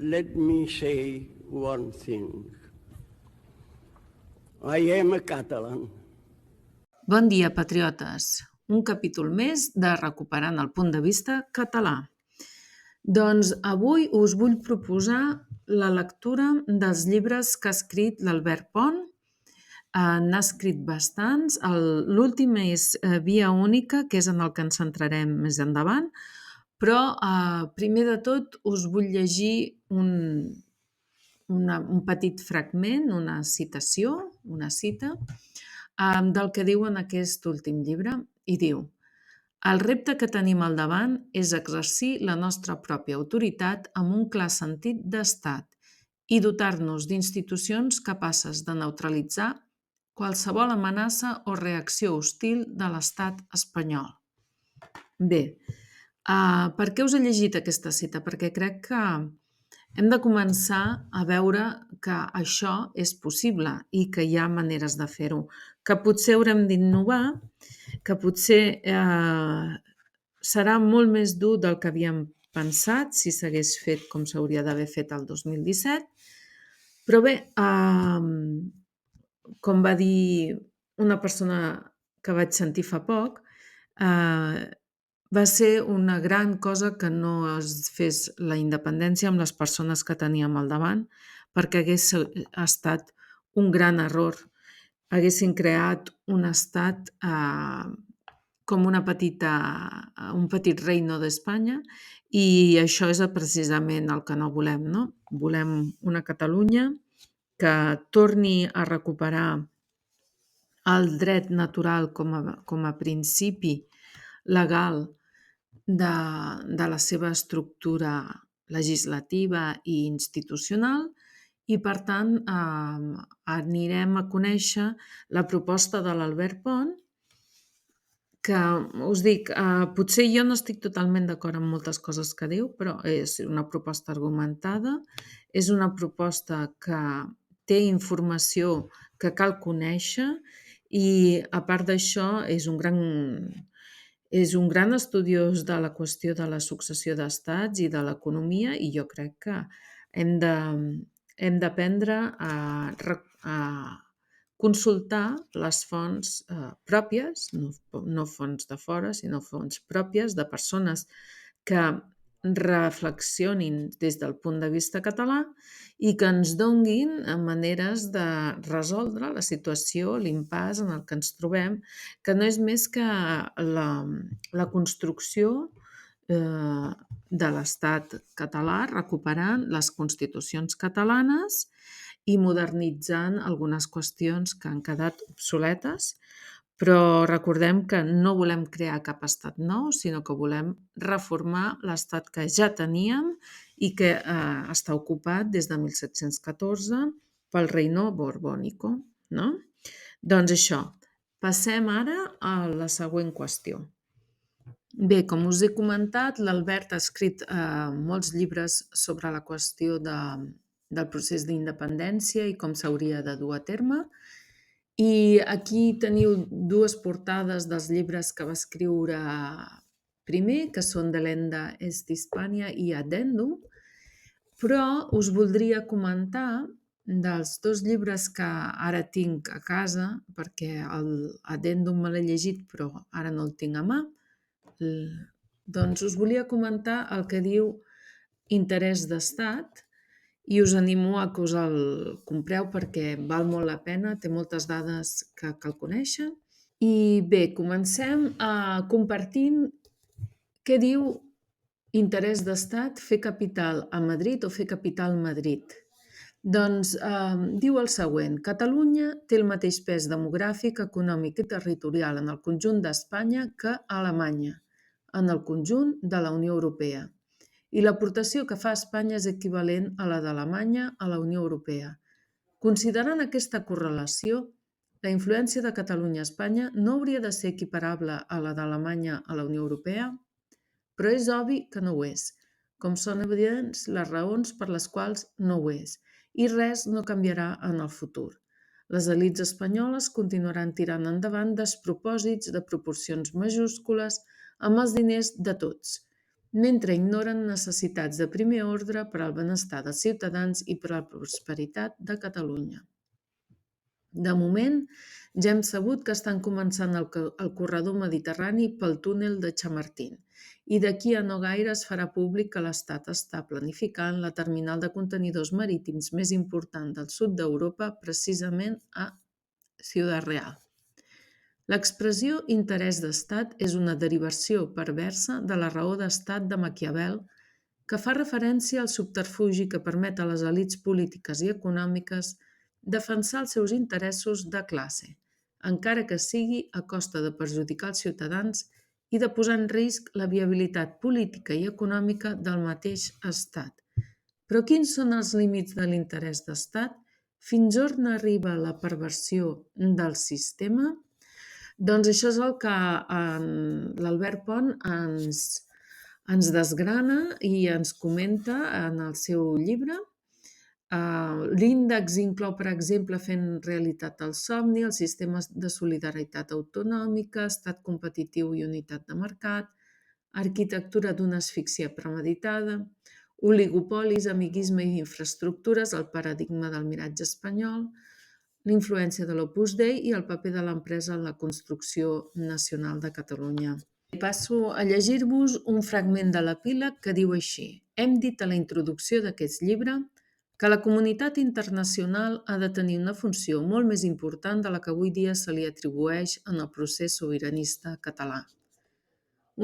let me say one thing. I am a Catalan. Bon dia, patriotes. Un capítol més de Recuperant el punt de vista català. Doncs avui us vull proposar la lectura dels llibres que ha escrit l'Albert Pont. N'ha escrit bastants. L'últim és Via Única, que és en el que ens centrarem més endavant, però primer de tot us vull llegir un petit fragment, una citació, una cita, del que diu en aquest últim llibre, i diu: el repte que tenim al davant és exercir la nostra pròpia autoritat amb un clar sentit d'estat i dotar-nos d'institucions capaces de neutralitzar qualsevol amenaça o reacció hostil de l'estat espanyol. Bé, per què us he llegit aquesta cita? Perquè crec que hem de començar a veure que això és possible i que hi ha maneres de fer-ho, que potser haurem d'innovar, que potser serà molt més dur del que havíem pensat si s'hagués fet com s'hauria d'haver fet el 2017, però bé, com va dir una persona que vaig sentir fa poc, va ser una gran cosa que no es fes la independència amb les persones que teníem al davant, perquè hagués estat un gran error. Haguessin creat un estat com un petit reino d'Espanya, i això és precisament el que no volem, no? Volem una Catalunya que torni a recuperar el dret natural com a principi legal de la seva estructura legislativa i institucional, i per tant anirem a conèixer la proposta de l'Albert Pont, que us dic, potser jo no estic totalment d'acord amb moltes coses que diu, però és una proposta argumentada, és una proposta que té informació que cal conèixer, i a part d'això és un gran estudiós de la qüestió de la successió d'estats i de l'economia, i jo crec que hem d'aprendre a consultar les fonts pròpies, no fonts de fora, sinó fonts pròpies de persones que reflexionin des del punt de vista català i que ens donguin maneres de resoldre la situació, l'impàs en el que ens trobem, que no és més que la construcció de l'estat català, recuperant les constitucions catalanes i modernitzant algunes qüestions que han quedat obsoletes, però recordem que no volem crear cap estat nou, sinó que volem reformar l'estat que ja teníem i que està ocupat des de 1714 pel Reino Borbónico, no? Doncs això, passem ara a la següent qüestió. Bé, com us he comentat, l'Albert ha escrit molts llibres sobre la qüestió del procés d'independència i com s'hauria de dur a terme. I aquí teniu dues portades dels llibres que va escriure primer, que són Delenda est Hispania i Addendum, però us voldria comentar dels dos llibres que ara tinc a casa, perquè l'Addendum me l'he llegit, però ara no el tinc a mà. Doncs us volia comentar el que diu Interès d'Estat, i us animo a que us el compreu perquè val molt la pena, té moltes dades que cal conèixer. I bé, comencem compartint què diu Interès d'Estat, fer capital a Madrid o fer capital Madrid. Doncs diu el següent: Catalunya té el mateix pes demogràfic, econòmic i territorial en el conjunt d'Espanya que Alemanya, en el conjunt de la Unió Europea. I l'aportació que fa Espanya és equivalent a la d'Alemanya a la Unió Europea. Considerant aquesta correlació, la influència de Catalunya a Espanya no hauria de ser equiparable a la d'Alemanya a la Unió Europea? Però és obvi que no ho és, com són evidents les raons per les quals no ho és, i res no canviarà en el futur. Les elits espanyoles continuaran tirant endavant despropòsits de proporcions majúscules amb els diners de tots, mentre ignoren necessitats de primer ordre per al benestar dels ciutadans i per a la prosperitat de Catalunya. De moment, ja hem sabut que estan començant el corredor mediterrani pel túnel de Chamartín i d'aquí a no gaire es farà públic que l'Estat està planificant la terminal de contenidors marítims més important del sud d'Europa, precisament a Ciudad Real. L'expressió interès d'estat és una derivació perversa de la raó d'estat de Maquiavel, que fa referència al subterfugi que permet a les elits polítiques i econòmiques defensar els seus interessos de classe, encara que sigui a costa de perjudicar els ciutadans i de posar en risc la viabilitat política i econòmica del mateix estat. Però quins són els límits de l'interès d'estat? Fins on arriba la perversió del sistema? Doncs això és el que l'Albert Pont ens desgrana i ens comenta en el seu llibre. L'índex inclou, per exemple, fent realitat el somni, els sistemes de solidaritat autonòmica, estat competitiu i unitat de mercat, arquitectura d'una asfíxia premeditada, oligopolis, amiguisme i infraestructures, el paradigma del miratge espanyol, l'influència de l'Opus Dei i el paper de l'empresa en la construcció nacional de Catalunya. Passo a llegir-vos un fragment de l'epíleg que diu així: hem dit a la introducció d'aquest llibre que la comunitat internacional ha de tenir una funció molt més important de la que avui dia se li atribueix en el procés sobiranista català.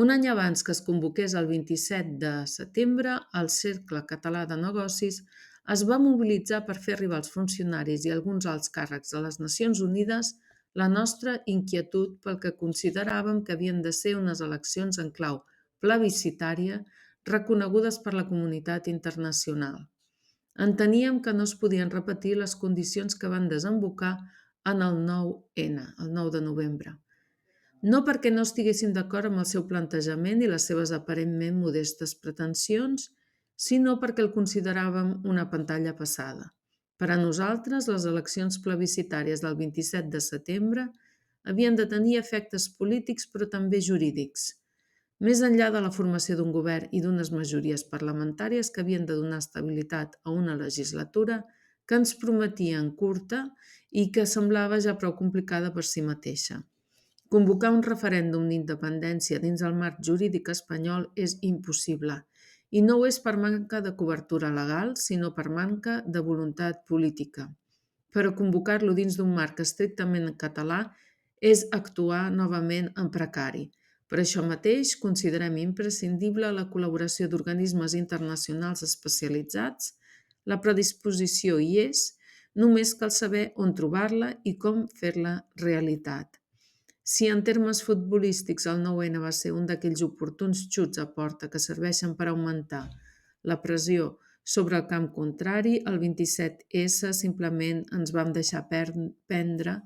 Un any abans que es convoqués el 27 de setembre, el Cercle Català de Negocis es va mobilitzar per fer arribar als funcionaris i alguns alts càrrecs de les Nacions Unides la nostra inquietud pel que consideràvem que havien de ser unes eleccions en clau plebiscitària reconegudes per la comunitat internacional. Enteníem que no es podien repetir les condicions que van desembocar en el 9N, el 9 de novembre. No perquè no estiguéssim d'acord amb el seu plantejament i les seves aparentment modestes pretensions, sinó perquè el consideràvem una pantalla passada. Per a nosaltres, les eleccions plebiscitàries del 27 de setembre havien de tenir efectes polítics però també jurídics, més enllà de la formació d'un govern i d'unes majories parlamentàries que havien de donar estabilitat a una legislatura que ens prometien curta i que semblava ja prou complicada per si mateixa. Convocar un referèndum d'independència dins el marc jurídic espanyol és impossible, i no ho és per manca de cobertura legal, sinó per manca de voluntat política. Però convocar-lo dins d'un marc estrictament català és actuar novament en precari. Per això mateix considerem imprescindible la col·laboració d'organismes internacionals especialitzats. La predisposició hi és, només cal saber on trobar-la i com fer-la realitat. Si en termes futbolístics el 9N va ser un d'aquells oportuns xuts a porta que serveixen per augmentar la pressió sobre el camp contrari, el 27S simplement ens vam deixar prendre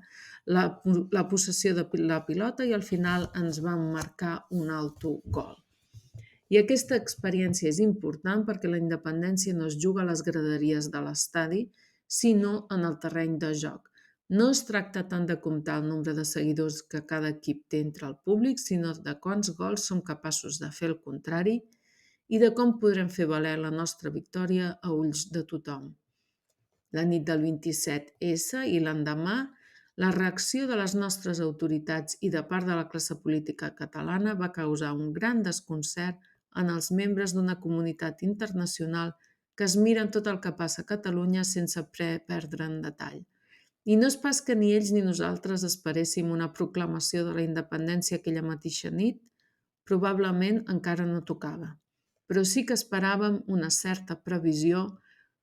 la possessió de la pilota i al final ens vam marcar un autogol. I aquesta experiència és important perquè la independència no es juga a les graderies de l'estadi, sinó en el terreny de joc. No es tracta tant de comptar el nombre de seguidors que cada equip té entre el públic, sinó de quants gols som capaços de fer el contrari i de com podrem fer valer la nostra victòria a ulls de tothom. La nit del 27S i l'endemà, la reacció de les nostres autoritats i de part de la classe política catalana va causar un gran desconcert en els membres d'una comunitat internacional que es miren tot el que passa a Catalunya sense perdre en detall. I no és pas que ni ells ni nosaltres esperéssim una proclamació de la independència aquella mateixa nit, probablement encara no tocava. Però sí que esperàvem una certa previsió,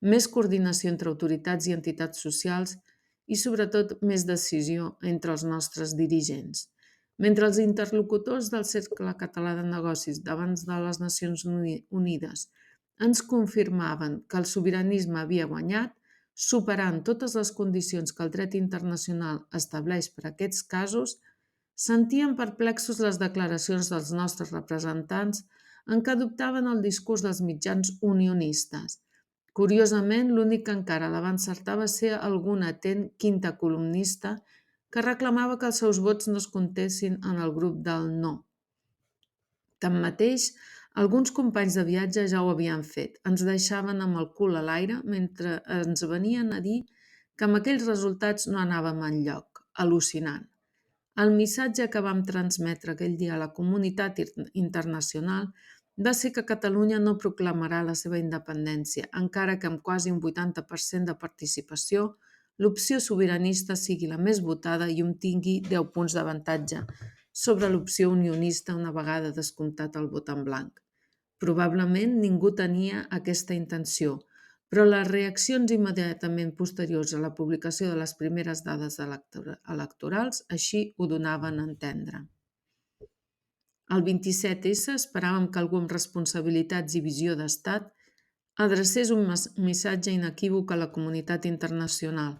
més coordinació entre autoritats i entitats socials i, sobretot, més decisió entre els nostres dirigents. Mentre els interlocutors del Cercle Català de Negocis davant de les Nacions Unides ens confirmaven que el sobiranisme havia guanyat, superant totes les condicions que el dret internacional estableix per a aquests casos, sentíem perplexos les declaracions dels nostres representants en què adoptaven el discurs dels mitjans unionistes. Curiosament, l'únic que encara la va encertar va ser algun atent quinta columnista que reclamava que els seus vots no es comptessin en el grup del no. Tanmateix, Alguns companys de viatge ja ho havien fet. Ens deixaven amb el cul a l'aire mentre ens venien a dir que amb aquells resultats no anàvem enlloc. Al·lucinant. El missatge que vam transmetre aquell dia a la comunitat internacional va ser que Catalunya no proclamarà la seva independència, encara que amb quasi un 80% de participació l'opció sobiranista sigui la més votada i obtingui 10 punts d'avantatge sobre l'opció unionista una vegada descomptat el vot en blanc. Probablement ningú tenia aquesta intenció, però les reaccions immediatament posteriors a la publicació de les primeres dades electorals així ho donaven a entendre. El 27S esperàvem que algú amb responsabilitats i visió d'estat adrecés un missatge inequívoc a la comunitat internacional.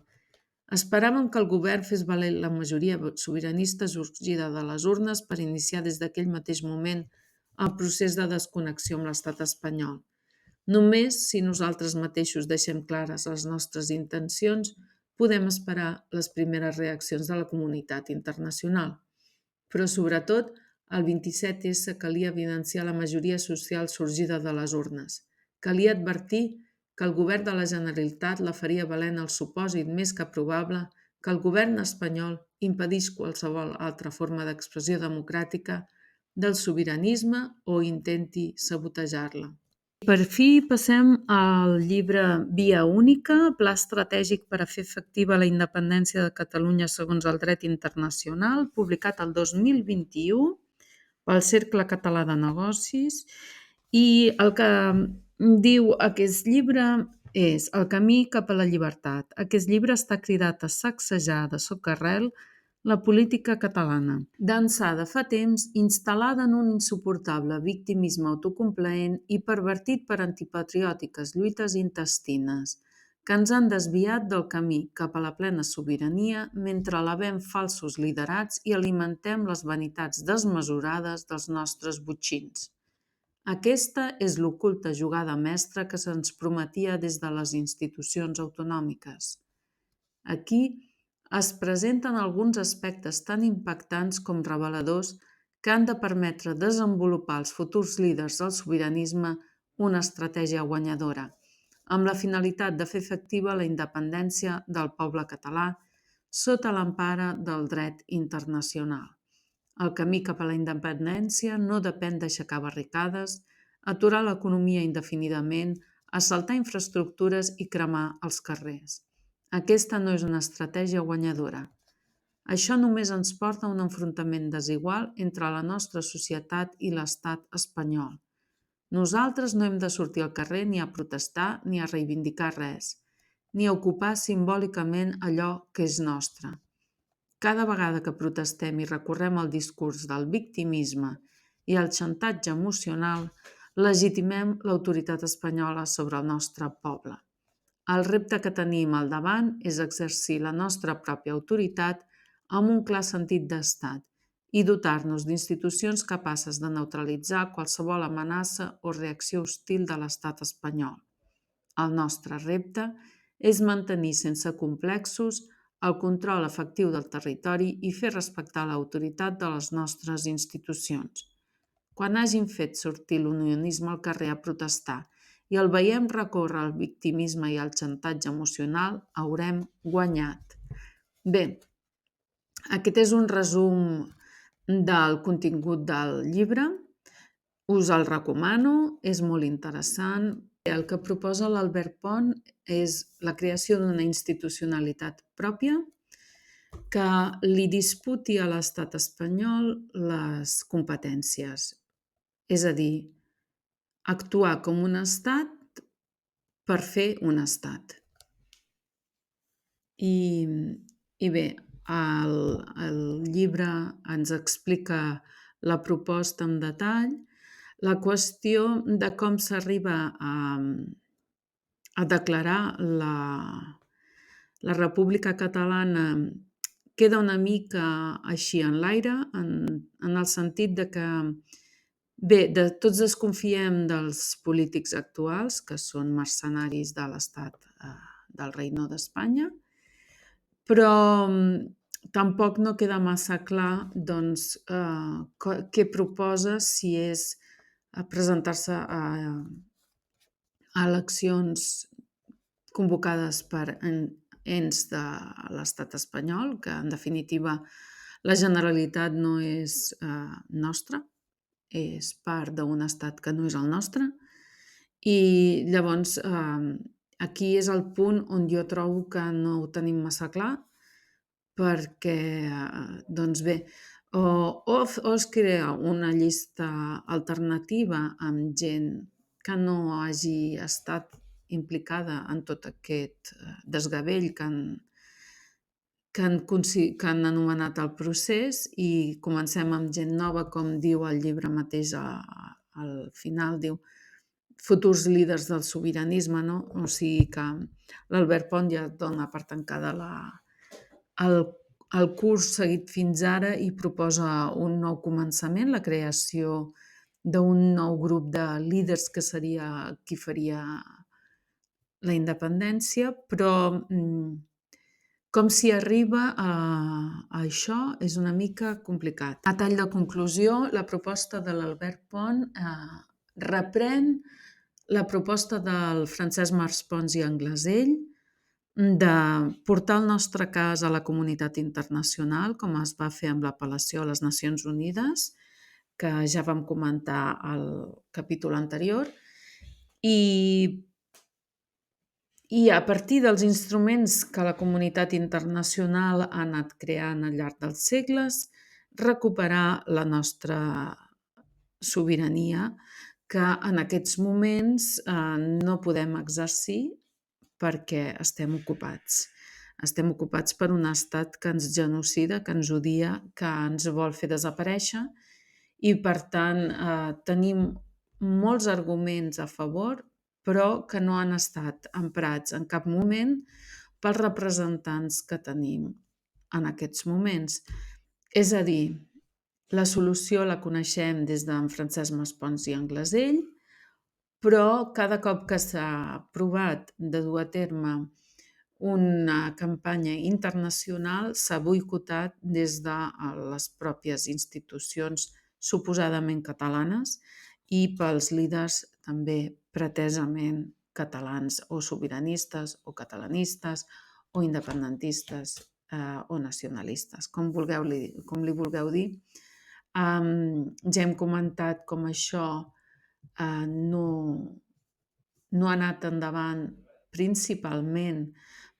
Esperàvem que el govern fes valer la majoria sobiranista sorgida de les urnes per iniciar des d'aquell mateix moment el procés de desconnexió amb l'estat espanyol. Només si nosaltres mateixos deixem clares les nostres intencions, podem esperar les primeres reaccions de la comunitat internacional. Però, sobretot, el 27S calia evidenciar la majoria social sorgida de les urnes. Calia advertir que el govern de la Generalitat la faria valer en el supòsit més que probable que el govern espanyol impedís qualsevol altra forma d'expressió democràtica del sobiranisme o intenti sabotejar-la. Per fi passem al llibre Via única, pla estratègic per a fer efectiva la independència de Catalunya segons el dret internacional, publicat el 2021 pel Cercle Català de Negocis, i el que diu aquest llibre és El camí cap a la llibertat. Aquest llibre està cridat a sacsejar de socarrel la política catalana, d'ençà de fa temps instal·lada en un insuportable victimisme autocomplaent i pervertit per antipatriòtiques lluites intestines, que ens han desviat del camí cap a la plena sobirania mentre alabem falsos liderats i alimentem les vanitats desmesurades dels nostres botxins. Aquesta és l'oculta jugada mestra que se'ns prometia des de les institucions autonòmiques. Aquí es presenten alguns aspectes tan impactants com reveladors que han de permetre desenvolupar als futurs líders del sobiranisme una estratègia guanyadora, amb la finalitat de fer efectiva la independència del poble català sota l'empara del dret internacional. El camí cap a la independència no depèn d'aixecar barricades, aturar l'economia indefinidament, assaltar infraestructures i cremar els carrers. Aquesta no és una estratègia guanyadora. Això només ens porta a un enfrontament desigual entre la nostra societat i l'estat espanyol. Nosaltres no hem de sortir al carrer ni a protestar ni a reivindicar res, ni a ocupar simbòlicament allò que és nostre. Cada vegada que protestem i recorrem al discurs del victimisme i al xantatge emocional, legitimem l'autoritat espanyola sobre el nostre poble. El repte que tenim al davant és exercir la nostra pròpia autoritat amb un clar sentit d'estat i dotar-nos d'institucions capaces de neutralitzar qualsevol amenaça o reacció hostil de l'estat espanyol. El nostre repte és mantenir sense complexos el control efectiu del territori i fer respectar l'autoritat de les nostres institucions. Quan hagin fet sortir l'unionisme al carrer a protestar i el veiem recórrer al victimisme i al xantatge emocional, haurem guanyat. Bé, aquest és un resum del contingut del llibre. Us el recomano, és molt interessant. El que proposa l'Albert Pont és la creació d'una institucionalitat pròpia que li disputi a l'estat espanyol les competències. És a dir, actuar com un estat per fer un estat. I bé, el llibre ens explica la proposta en detall. La qüestió de com s'arriba a declarar la República Catalana queda una mica així en l'aire, en el sentit de que tots desconfiem dels polítics actuals, que són mercenaris de l'estat del Reino d'Espanya, però tampoc no queda massa clar què proposa, si és a presentar-se a eleccions convocades per ens de l'estat espanyol, que en definitiva la Generalitat no és nostra, és part d'un estat que no és el nostre. I llavors aquí és el punt on jo trobo que no ho tenim massa clar, perquè, doncs bé, o es crea una llista alternativa amb gent que no hagi estat implicada en tot aquest desgavell que han anomenat el procés, i comencem amb gent nova, com diu el llibre mateix al final, diu futurs líders del sobiranisme, no? O sigui que l'Albert Pont ja dona per tancada el curs seguit fins ara i proposa un nou començament, la creació d'un nou grup de líders que seria qui faria la independència, però com s'hi arriba a això és una mica complicat. A tall de conclusió, la proposta de l'Albert Pont reprèn la proposta del Francesc Maspons i Anglesell de portar el nostre cas a la comunitat internacional, com es va fer amb l'apel·lació a les Nacions Unides, que ja vam comentar al capítol anterior, i a partir dels instruments que la comunitat internacional ha anat creant al llarg dels segles, recuperar la nostra sobirania, que en aquests moments no podem exercir perquè estem ocupats. Estem ocupats per un estat que ens genocida, que ens odia, que ens vol fer desaparèixer, i per tant tenim molts arguments a favor, però que no han estat emprats en cap moment pels representants que tenim en aquests moments. És a dir, la solució la coneixem des d'en Francesc Maspons i Anglesell, però cada cop que s'ha provat de dur a terme una campanya internacional s'ha boicotat des de les pròpies institucions suposadament catalanes i pels líders també pretesament catalans o sobiranistes o catalanistes o independentistes o nacionalistes, com li vulgueu dir. Ja hem comentat com això no ha anat endavant principalment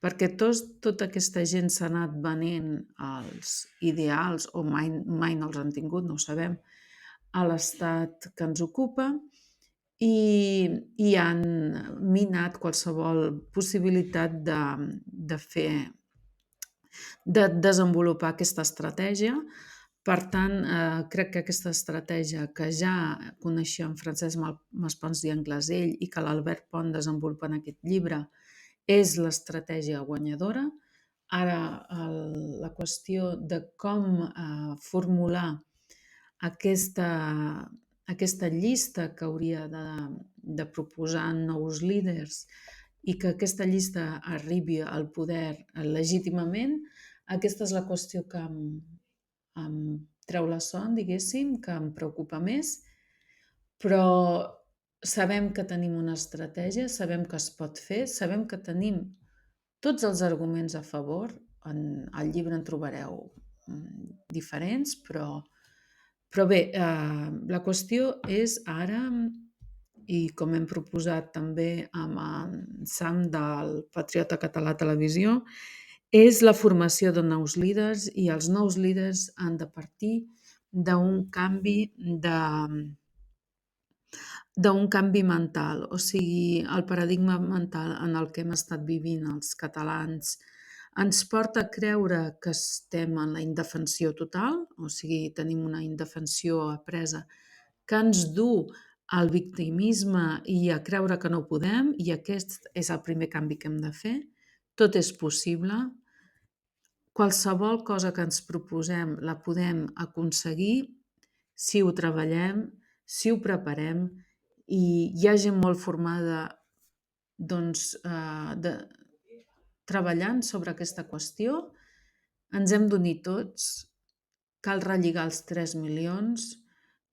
perquè tota aquesta gent s'ha anat venent els ideals, o mai no els han tingut, no ho sabem, a l'estat que ens ocupa, i han minat qualsevol possibilitat de desenvolupar aquesta estratègia. Per tant, crec que aquesta estratègia que ja coneixíem Francesc Maspons i Anglesell i que l'Albert Pont desenvolupa en aquest llibre és l'estratègia guanyadora. Ara la qüestió de com formular aquesta llista que hauria de proposar nous líders i que aquesta llista arribi al poder legítimament, aquesta és la qüestió que em treu la son, diguéssim, que em preocupa més, però sabem que tenim una estratègia, sabem que es pot fer, sabem que tenim tots els arguments a favor. Al llibre en trobareu diferents, però bé, la qüestió és ara, i com hem proposat també amb en Sam del Patriota Català Televisió, és la formació de nous líders, i els nous líders han de partir d'un canvi mental. O sigui, el paradigma mental en el que hem estat vivint els catalans ens porta a creure que estem en la indefensió total, o sigui, tenim una indefensió apresa que ens du al victimisme i a creure que no podem, i aquest és el primer canvi que hem de fer. Tot és possible. Qualsevol cosa que ens proposem la podem aconseguir si ho treballem, si ho preparem, i hi ha gent molt formada treballant sobre aquesta qüestió. Ens hem d'unir tots, cal relligar els 3 milions,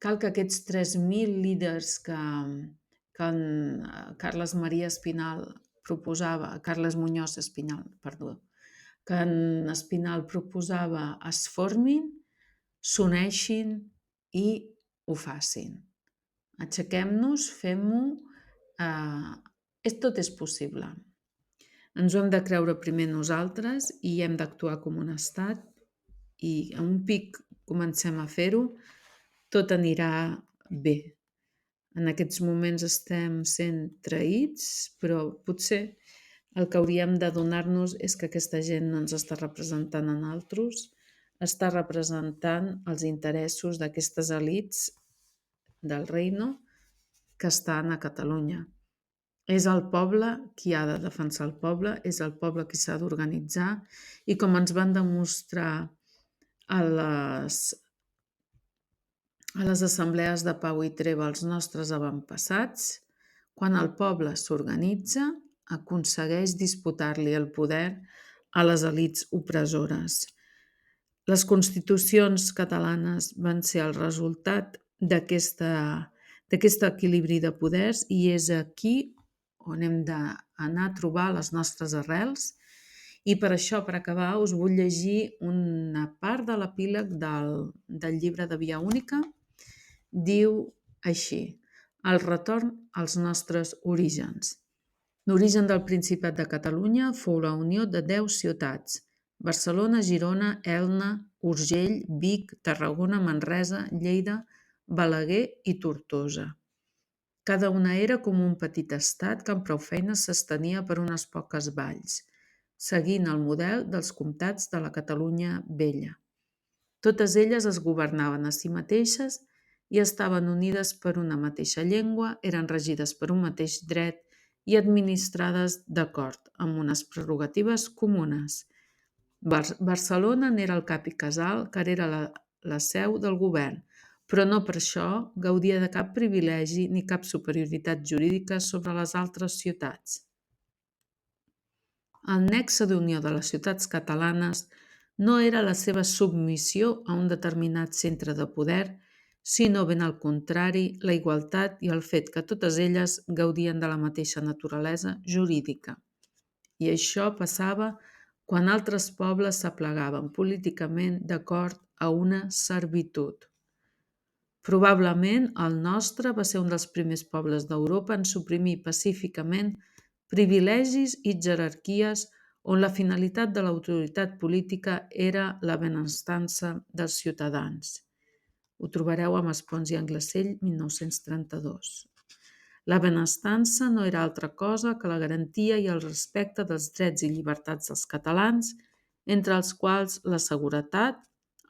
cal que aquests 3.000 líders que en Carles Maria Espinal proposava, Carles Muñoz Espinal, perdó, que en Espinal proposava es formin, s'uneixin i ho facin. Aixequem-nos, fem-ho, tot és possible. Ens ho hem de creure primer nosaltres i hem d'actuar com un estat i a un pic comencem a fer-ho, tot anirà bé. En aquests moments estem sent traïts, però potser el que hauríem de donar-nos és que aquesta gent no ens està representant a nosaltres, està representant els interessos d'aquestes elits del reino que estan a Catalunya. És el poble qui ha de defensar el poble, és el poble qui s'ha d'organitzar i com ens van demostrar a les assemblees de pau i treva els nostres avantpassats, quan el poble s'organitza, aconsegueix disputar-li el poder a les elits opressores. Les constitucions catalanes van ser el resultat d'aquest equilibri de poders i és aquí on hem d'anar a trobar les nostres arrels. I per això, per acabar, us vull llegir una part de l'epíleg del llibre de Via Única. Diu així: el retorn als nostres orígens. L'origen del Principat de Catalunya fou la unió de 10 ciutats: Barcelona, Girona, Elna, Urgell, Vic, Tarragona, Manresa, Lleida, Balaguer i Tortosa. Cada una era com un petit estat que amb prou feines s'estenia per unes poques valls, seguint el model dels comtats de la Catalunya vella. Totes elles es governaven a si mateixes i estaven unides per una mateixa llengua, eren regides per un mateix dret i administrades d'acord amb unes prerrogatives comunes. Barcelona n'era el cap i casal, que era la seu del govern, però no per això gaudia de cap privilegi ni cap superioritat jurídica sobre les altres ciutats. El nexe d'unió de les ciutats catalanes no era la seva submissió a un determinat centre de poder, sinó ben al contrari, la igualtat i el fet que totes elles gaudien de la mateixa naturalesa jurídica. I això passava quan altres pobles s'aplegaven políticament d'acord a una servitud. Probablement el nostre va ser un dels primers pobles d'Europa en suprimir pacíficament privilegis i jerarquies on la finalitat de l'autoritat política era la benestança dels ciutadans. Ho trobareu a Maspons i Anglesell, 1932. La benestança no era altra cosa que la garantia i el respecte dels drets i llibertats dels catalans, entre els quals la seguretat,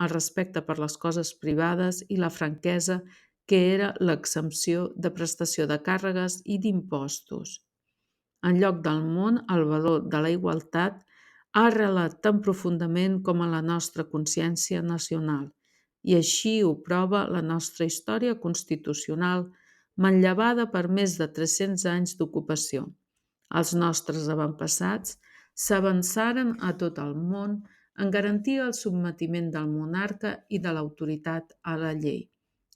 el respecte per les coses privades i la franquesa, que era l'exempció de prestació de càrregues i d'impostos. En lloc del món, el valor de la igualtat ha arrelat tan profundament com a la nostra consciència nacional, i així ho prova la nostra història constitucional, manllevada per més de 300 anys d'ocupació. Els nostres avantpassats s'avançaren a tot el món en garantir el sotmetiment del monarca i de l'autoritat a la llei,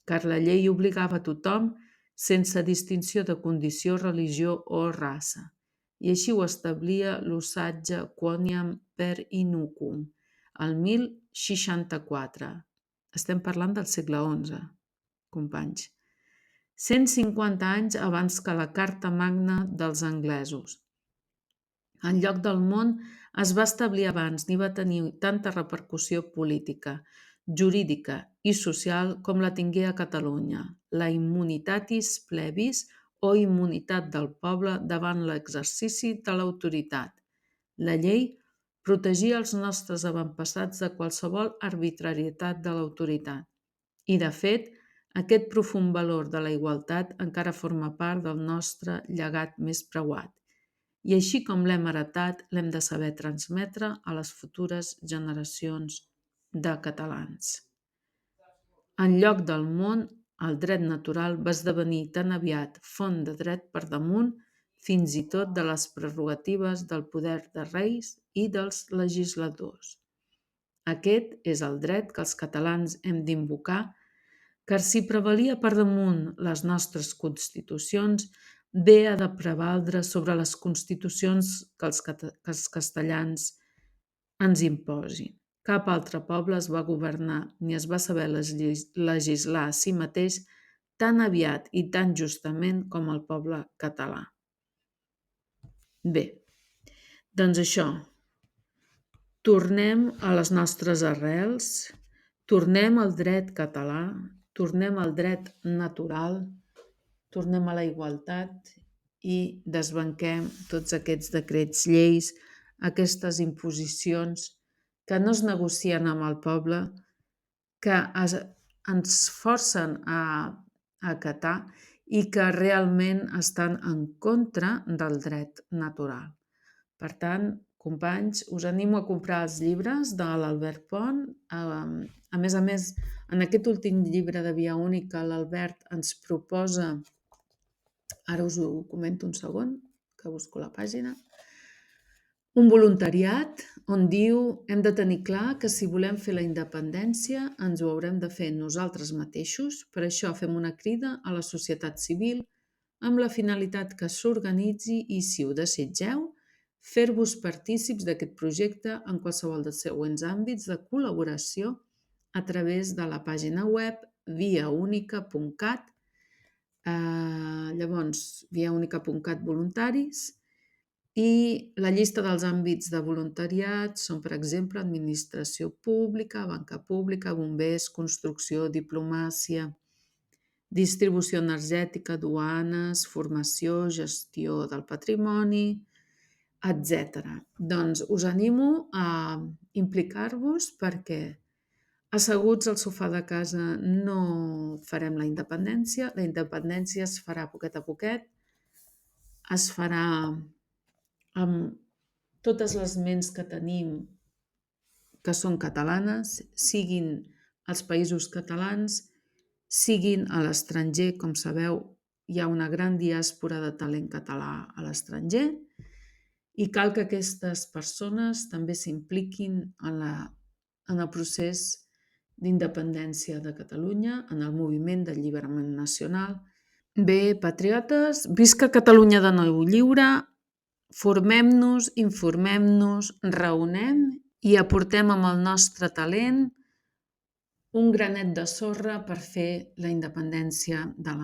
car la llei obligava a tothom sense distinció de condició, religió o raça. I així ho establia l'Usatge Quoniam per Inucum, el 1064. Estem parlant del segle XI, companys. 150 anys abans que la Carta Magna dels anglesos. El lloc del món es va establir abans ni va tenir tanta repercussió política, jurídica i social com la tingué a Catalunya, la immunitatis plebis o immunitat del poble davant l'exercici de l'autoritat. La llei protegia els nostres avantpassats de qualsevol arbitrarietat de l'autoritat. I, de fet, aquest profund valor de la igualtat encara forma part del nostre llegat més preuat. I així com l'hem heretat, l'hem de saber transmetre a les futures generacions de catalans. En lloc del món, el dret natural va esdevenir tan aviat font de dret per damunt, fins i tot de les prerrogatives del poder de reis i dels legisladors. Aquest és el dret que els catalans hem d'invocar car si prevalia per damunt les nostres constitucions, bé ha de prevaldre sobre les constitucions que els castellans ens imposin. Cap altre poble es va governar ni es va saber legislar a si mateix tan aviat i tan justament com el poble català. Bé, doncs això, tornem a les nostres arrels, tornem al dret català, tornem al dret natural, tornem a la igualtat i desbanquem tots aquests decrets lleis, aquestes imposicions que no es negocien amb el poble, que ens forcen a acatar i que realment estan en contra del dret natural. Per tant, companys, us animo a comprar els llibres de l'Albert Pont. A més, en aquest últim llibre de Via Única, l'Albert ens proposa, ara us ho comento un segon, que busco la pàgina, un voluntariat on diu: hem de tenir clar que si volem fer la independència ens ho haurem de fer nosaltres mateixos, per això fem una crida a la societat civil amb la finalitat que s'organitzi i, si ho desitgeu, fer-vos partícips d'aquest projecte en qualsevol dels següents àmbits de col·laboració a través de la pàgina web viaunica.cat, llavors viaunica.cat voluntaris, i la llista dels àmbits de voluntariat són, per exemple, administració pública, banca pública, bombers, construcció, diplomàcia, distribució energètica, duanes, formació, gestió del patrimoni, etc. Doncs us animo a implicar-vos perquè asseguts al sofà de casa no farem la independència es farà poquet a poquet, es farà amb totes les ments que tenim que són catalanes, siguin als països catalans, siguin a l'estranger. Com sabeu, hi ha una gran diàspora de talent català a l'estranger i cal que aquestes persones també s'impliquin en el procés d'independència de Catalunya, en el moviment d'alliberament nacional. Bé, patriotes, visca Catalunya de nou lliure, formem-nos, informem-nos, raonem i aportem amb el nostre talent un granet de sorra per fer la independència de la